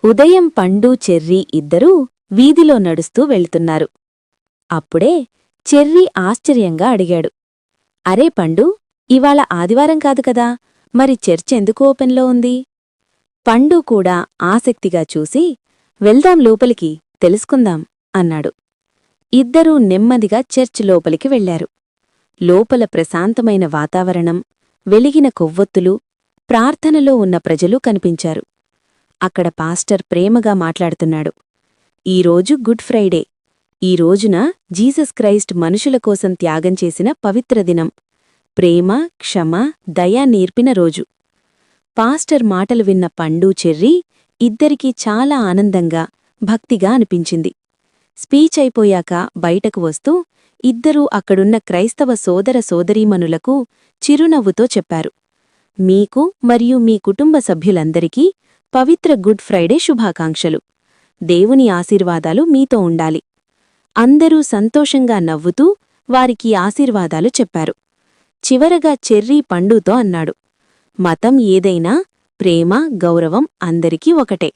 ఉదయం పండు చెర్రీ ఇద్దరూ వీధిలో నడుస్తూ వెళ్తున్నారు. అప్పుడే చెర్రీ ఆశ్చర్యంగా అడిగాడు. అరే పండు, ఇవాళ ఆదివారం కాదు కదా, మరి చర్చెందుకు ఓపెన్లో ఉంది? పండు కూడా ఆసక్తిగా చూసి, వెళ్దాం లోపలికి, తెలుసుకుందాం అన్నాడు. ఇద్దరూ నెమ్మదిగా చర్చ్ లోపలికి వెళ్లారు. లోపల ప్రశాంతమైన వాతావరణం, వెలిగిన కొవ్వొత్తులు, ప్రార్థనలో ఉన్న ప్రజలు కనిపించారు. అక్కడ పాస్టర్ ప్రేమగా మాట్లాడుతున్నాడు. ఈరోజు గుడ్ ఫ్రైడే. ఈ రోజున జీసస్ క్రైస్ట్ మనుషుల కోసం త్యాగం చేసిన పవిత్ర దినం. ప్రేమ, క్షమ, దయ నేర్పిన రోజు. పాస్టర్ మాటలు విన్న పండు చెర్రీ ఇద్దరికీ చాలా ఆనందంగా, భక్తిగా అనిపించింది. స్పీచ్ అయిపోయాక బయటకు వస్తూ ఇద్దరూ అక్కడున్న క్రైస్తవ సోదర సోదరీమణులకు చిరునవ్వుతో చెప్పారు, మీకు మరియు మీ కుటుంబ సభ్యులందరికీ పవిత్ర గుడ్ ఫ్రైడే శుభాకాంక్షలు. దేవుని ఆశీర్వాదాలు మీతో ఉండాలి. అందరూ సంతోషంగా నవ్వుతూ వారికి ఆశీర్వాదాలు చెప్పారు. చివరగా చెర్రీ పండుతో అన్నాడు, మతం ఏదైనా ప్రేమ, గౌరవం అందరికీ ఒకటే.